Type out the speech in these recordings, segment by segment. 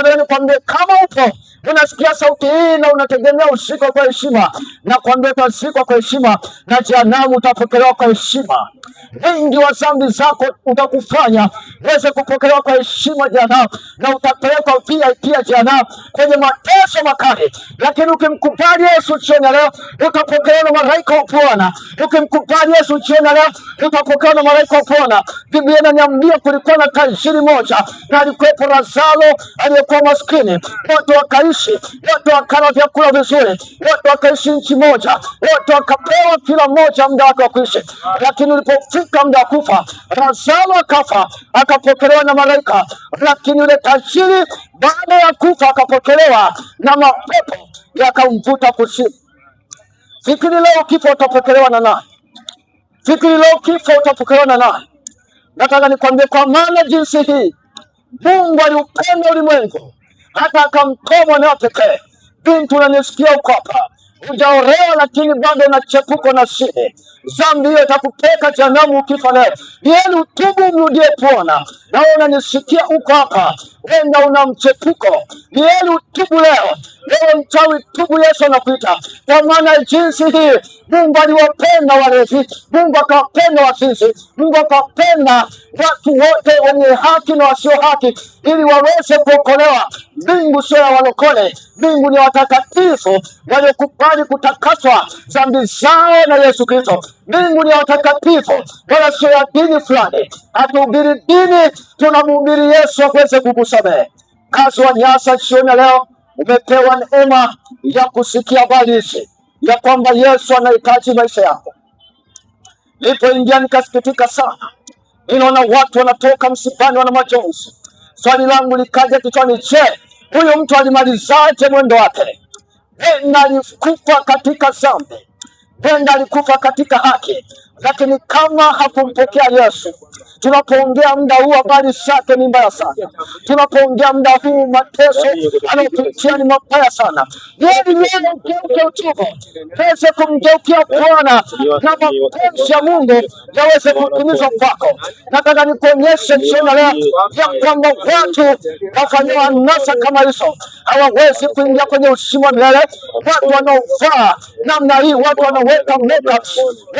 Nataka nikwambie kama upo unasikia sauti hii na unategemea ushikwe kwa heshima, na kuambia utashikwa kwa heshima na jehanamu utapokelewa kwa heshima. Wingi wa dhambi zako utakufanya uweze kupokelewa kwa heshima jehanamu, na utapelekwa VIP ya jehanamu kwenye mateso makali. Lakini ukimkubali Yesu jioni leo utapokelewa na malaika wa Bwana. Ukimkubali Yesu jioni leo utapokelewa na malaika wa Bwana. Biblia inaniambia kulikuwa na tajiri moja na alikuwepo Lazaro aliyekuwa maskini. Wote wakaishi, wote wakala vyakula vizuri, wote wakaishi nchi moja, wote wakapewa kila mmoja muda wake wa kuishi. Lakini ulipofika muda wa kufa, Lazaro akafa, akapokelewa na malaika. Lakini yule tajiri baada ya kufa akapokelewa na mapepo yakamvuta kuzimu. Fikiri leo kifo utapokelewa na nani? Fikiri leo kifo utapokelewa na nani? Nataka nikwambie kwa maana jinsi hii Mungu aliupenda ulimwengu hata akamtoa mwanawe pekee. Binti unanisikia uko hapa, hujaolewa lakini bado unachepuko na shida. Dhambi hiyo itakupeleka jehanamu ukifa leo. Ni heri utubu umrudie Bwana. Na wewe unanisikia uko hapa, wenda una mchepuko, ni heri utubu leo. Wewe mchawi, tubu, Yesu anakuita. Kwa maana jinsi hii Mungu aliwapenda walevi, Mungu akawapenda wazinzi, Mungu akawapenda watu wote wenye haki na wasio haki, ili waweze kuokolewa. Mbingu sio ya walokole, mbingu ni watakatifu waliokubali kutakaswa dhambi zao na Yesu Kristo. Mbingu ni watakatifu, wala sio ya dini fulani. Hatuhubiri dini, tunamhubiri Yesu aweze kukusamehe. Kazi wa Nyasa jioni leo umepewa neema ya kusikia habari hizi ya kwamba Yesu anahitaji maisha yako. Nilipoingia nikasikitika sana, ninaona watu wanatoka msibani wana majonzi. Swali langu likaja kichwani, je, huyu mtu alimalizaje mwendo wake? Wenda alikufa katika dhambi, wenda alikufa katika haki, lakini kama hakumpokea Yesu. Tunapoongea muda huu habari zake ni mbaya sana. Tunapoongea muda huu mateso anayopitia ni mabaya sana. Yeye mgeuke utubu, weze kumgeukia Bwana na mapenzi ya Mungu yaweze kutimizwa kwako. Nataka nikuonyeshe jioni leo ya kwamba watu wafanywa anasa kama hizo hawawezi kuingia kwenye uzima wa milele. Watu wanaovaa namna hii, watu wanaweka makeup,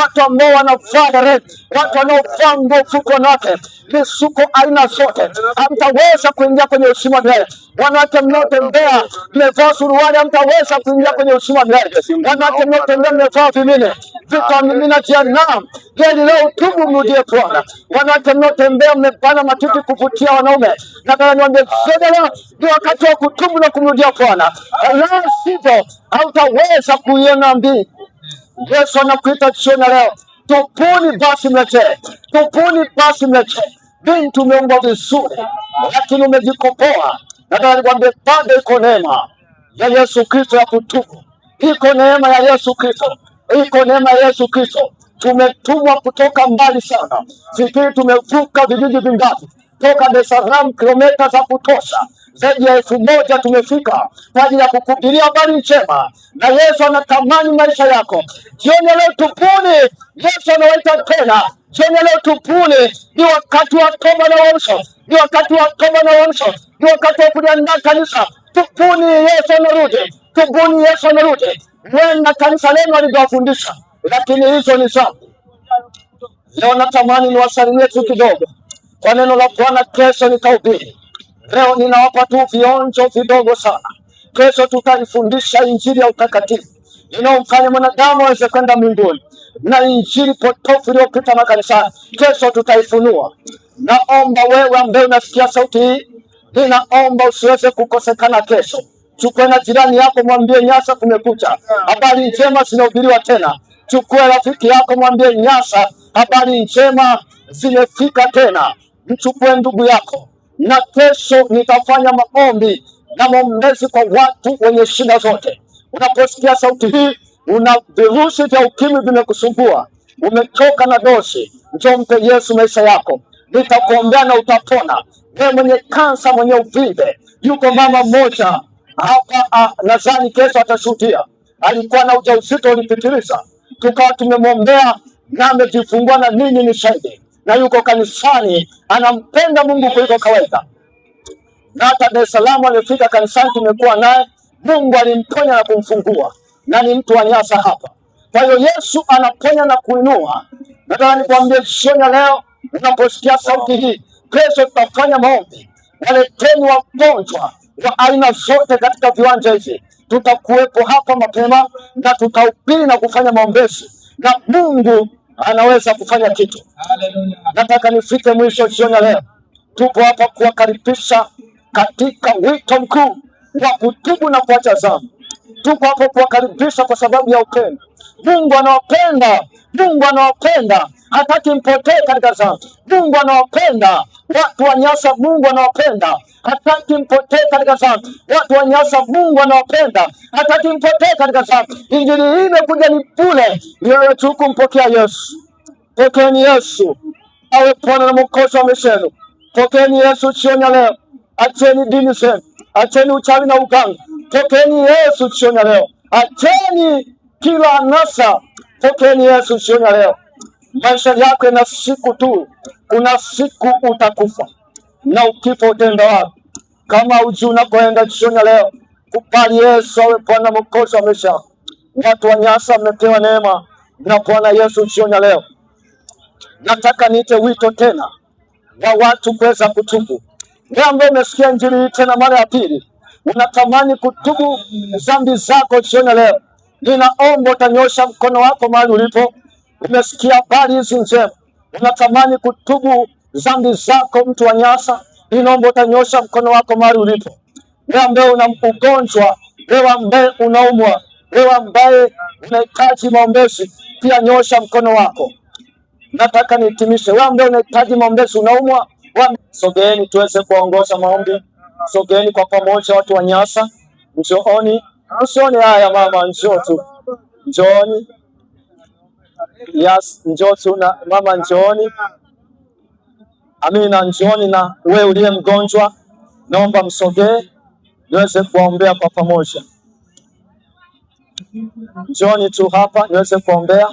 watu ambao wanavaa red, watu wanaovaa nguo fuko nake, misuko aina zote, hamtaweza kuingia kwenye uzima wa milele. Wanawake mnaotembea mmevaa suruali, hamtaweza kuingia kwenye uzima wa milele. Wanawake mnaotembea mmevaa vimine, vitamimina jehanamu. Heri leo utubu, mrudie Bwana. Wanawake mnaotembea mmebana matiti kuvutia wanaume, nataka niwaambie leo ni wakati wa kutubu na kumrudia Bwana, la sivyo hautaweza kuiona mbingu. Yesu anakuita jioni leo, tubuni basi mletee, tubuni basi mletee. Binti umeumbwa vizuri, lakini umejikopoa. Nataka nikwambie bado iko neema ya Yesu Kristo ya kutubu. Iko neema ya Yesu Kristo, iko neema ya Yesu Kristo. Tumetumwa kutoka mbali sana. Fikiri tumevuka vijiji vingapi toka Dar es Salaam, kilomita za kutosha zaidi ya 1000 tumefika kwa ajili ya kukuhubiria habari njema, na Yesu anatamani maisha yako. Jioni leo tubuni, Yesu anawaita tena. Jioni leo tubuni, ni wakati wa toba na uamsho, ni wakati wa toba na uamsho, ni wakati wa kuliandaa kanisa. Tubuni, Yesu anarudi, tubuni, Yesu anarudi. Wenda kanisa lenu alivyowafundisha, lakini hizo ni dhambi. Leo natamani niwasalimie tu kidogo kwa neno la Bwana. Kesho nitahubiri. Leo ninawapa tu vionjo vidogo sana. Kesho tutaifundisha injili ya utakatifu inayomfanya mwanadamu aweze kwenda mbinguni, na injili potofu iliyopita makanisani. Kesho tutaifunua. Naomba wewe ambaye unasikia sauti hii, ninaomba usiweze kukosekana kesho. Chukua na jirani yako, mwambie Nyasa kumekucha, habari njema zinahubiriwa tena. Chukua rafiki yako, mwambie Nyasa habari njema zimefika tena. Mchukue ndugu yako, na kesho nitafanya maombi na maombezi kwa watu wenye shida zote. Unaposikia sauti hii, una virusi vya ukimwi vimekusumbua, umechoka na dosi, njoo mpe Yesu maisha yako. Nitakuombea na utapona. Wewe mwenye kansa, mwenye uvimbe, yuko mama mmoja hapa, nadhani kesho atashuhudia, alikuwa na ujauzito ulipitiliza, tukawa tumemwombea na amejifungua, na ninyi ni shahidi, na yuko kanisani, anampenda Mungu kuliko kawaida. na hata Dar es Salaam alifika kanisani, tumekuwa naye, Mungu alimponya na kumfungua, na ni mtu wa Nyasa hapa. Kwa hiyo Yesu anaponya na kuinua. Nataka nikwambie jioni leo, unaposikia sauti hii, kesho tutafanya maombi. Waleteni wagonjwa wa aina zote katika viwanja hivi, tutakuwepo hapa mapema na tutahubiri na kufanya maombezi, na Mungu anaweza kufanya kitu. Nataka nifike mwisho jioni leo. Tupo hapa kuwakaribisha katika wito mkuu wa kutubu na kuacha dhambi. Tuko hapo kuwakaribisha kwa sababu ya upendo. Mungu anawapenda, Mungu anawapenda, hataki mpotee katika dhambi. Mungu anawapenda watu wa Nyasa, Mungu anawapenda, hataki mpotee katika dhambi. Watu wa Nyasa, Mungu anawapenda, hataki mpotee katika dhambi. Injili hii imekuja ni bure, wewe tu kumpokea Yesu. Pokeeni Yesu awe Bwana na Mwokozi wa maisha yenu. Pokeeni Yesu jioni leo. Acheni dini zenu, acheni uchawi na uganga. Pokeeni Yesu jioni leo. Acheni kila anasa. Pokeeni Yesu jioni leo. Maisha yako ina siku tu, kuna siku utakufa, na ukifa utaenda wapi? Kama hujui unakoenda jioni leo, kubali Yesu awe Bwana Mwokozi wa maisha yako. Watu wa Nyasa mmepewa neema na Bwana Yesu jioni leo. Nataka niite wito tena wa watu kuweza kutubu. Wewe ambaye umesikia injili hii tena mara ya pili, unatamani kutubu dhambi zako jioni leo, ninaomba utanyosha mkono wako mahali ulipo. Umesikia habari hizi njema, unatamani kutubu dhambi zako, mtu wa Nyasa, ninaomba utanyosha mkono wako mahali ulipo. Wewe ambaye una ugonjwa, wewe ambaye unaumwa, wewe ambaye unahitaji maombezi, pia nyosha mkono wako. Nataka nihitimishe. Wewe ambaye unahitaji maombezi, unaumwa, sogeeni tuweze kuongoza maombi. Sogeeni kwa pamoja, watu wa Nyasa, njooni. Usione haya mama, njoo tu, njooni. Yes, njoo tu na mama, njooni. Amina, njooni. Na wewe uliye mgonjwa, naomba msogee niweze kuombea kwa pamoja. Njooni tu hapa niweze kuombea.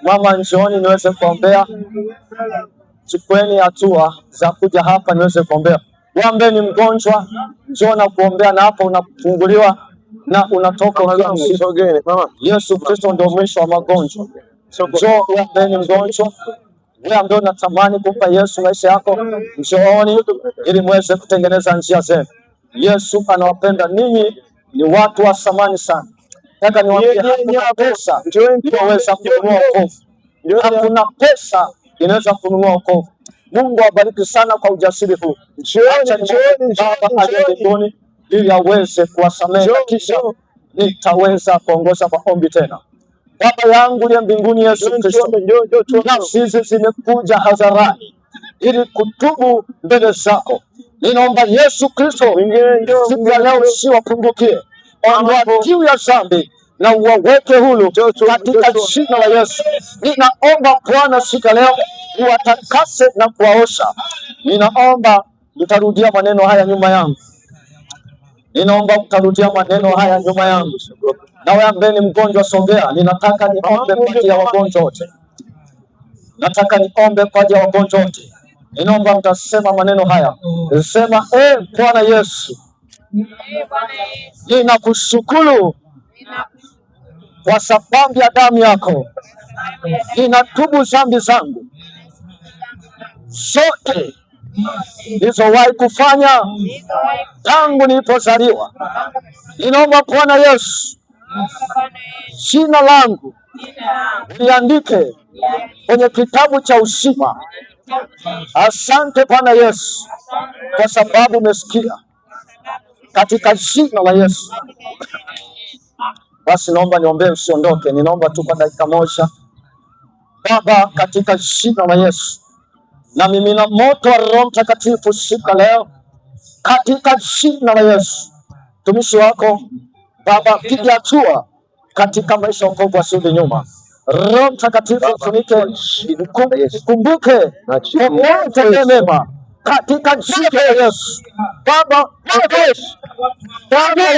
Mama, njooni niweze kuombea. Chukueni hatua za kuja hapa niweze kuombea. Wewe ambaye ni mgonjwa, njoo na kuombea, na hapa unafunguliwa na unatoka ukiwa mzima. Yesu Kristo ndio mwisho wa magonjwa. Njoo wewe ambaye ni mgonjwa, wewe ambaye unatamani kumpa Yesu maisha yako, njooni ili muweze kutengeneza njia zenu. Yesu anawapenda ninyi, ni watu wa thamani sana. Nataka niwaambie, hakuna pesa inaweza kununua wokovu. Hakuna pesa inaweza kununua wokovu. Mungu awabariki sana kwa ujasiri huu. Baba aliye mbinguni, ili aweze kuwasamehe, kisha nitaweza kuongoza kwa ombi tena. Baba yangu aliye mbinguni, Yesu Kristo, nafsi hizi zimekuja hadharani ili kutubu mbele zako. Ninaomba Yesu Kristo, siku ya leo usiwapungukie, ondoa kiu ya dhambi na uwaweke huru katika jina la Yesu. Ninaomba Bwana, siku ya leo uwatakase na kuwaosha. Ninaomba utarudia maneno haya nyuma yangu. Ninaomba utarudia maneno haya nyuma yangu. Na wewe ambaye ni mgonjwa, sogea. Ninataka niombe kwa ajili ya wagonjwa wote. Nataka niombe kwa ajili ya wagonjwa wote. Ninaomba mtasema maneno haya. Sema, Bwana Yesu, ninakushukuru kwa sababu ya damu yako. Ninatubu dhambi zangu zote nilizowahi kufanya tangu nilipozaliwa. Ninaomba Bwana Yesu, jina langu liandike kwenye kitabu cha uzima. Asante Bwana Yesu kwa sababu umesikia, katika jina la Yesu. Basi naomba niombee, usiondoke. Ninaomba tu kwa dakika moja. Baba, katika jina la Yesu, na mimina moto wa Roho Mtakatifu siku leo, katika jina la Yesu. Mtumishi wako Baba, piga hatua katika maisha ya wokovu, asirudi nyuma. Roho Mtakatifu mfunike, kumbuke popote mema, katika jina la Yesu. Baba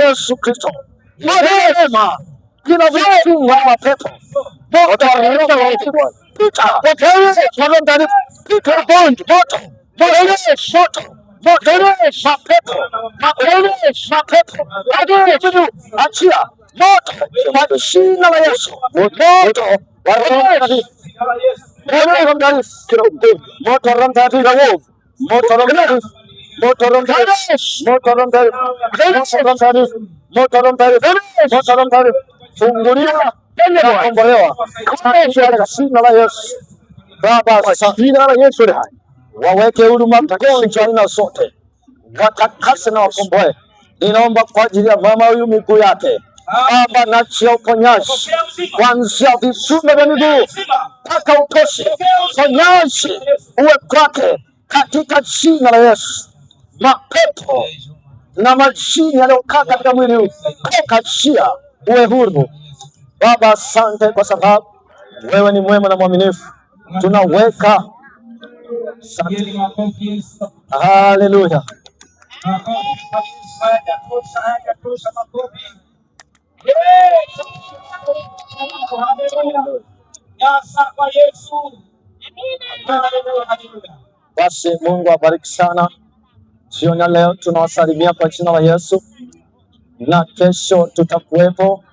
Yesu Kristo, mema kila vitu wa mapepo moto, mapepo, mapepo, achia moto kwa jina la Yesu, moto wa Roho Mtakatifu, moto wa Roho Mtakatifu, moto wa Roho Mtakatifu, moto wa Roho Mtakatifu, moto wa Roho Mtakatifu, moto wa Roho Mtakatifu, moto wa Roho Mtakatifu, funguliwa, kombolewa kwa jina la Yesu. Baba, kwa jina la Yesu, waweke huru magonjwa aina zote, watakase na wakomboe. Ninaomba kwa ajili ya mama huyu, miguu yake Baba, nachia uponyaji kuanzia vifundo vya miguu mpaka utosi. Uponyaji uwe kwake katika jina la Yesu. Mapepo na majini yaliyokaa katika mwili huu kachia uwe huru. Baba, asante kwa sababu wewe ni mwema na mwaminifu. Tunaweka haleluya. Basi Mungu abariki sana. Jioni leo tunawasalimia kwa jina la Yesu, na kesho tutakuwepo.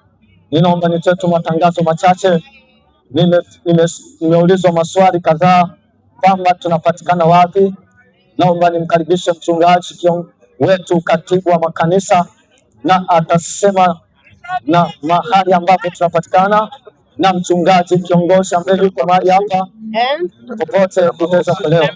Ninaomba nitoe tu matangazo machache. Nimeulizwa maswali kadhaa kwamba tunapatikana wapi. Naomba nimkaribishe mchungaji wetu, katibu wa makanisa, na atasema na mahali ambapo tunapatikana, na mchungaji kiongozi ambaye yuko mahali hapa popote utaweza kuelewa.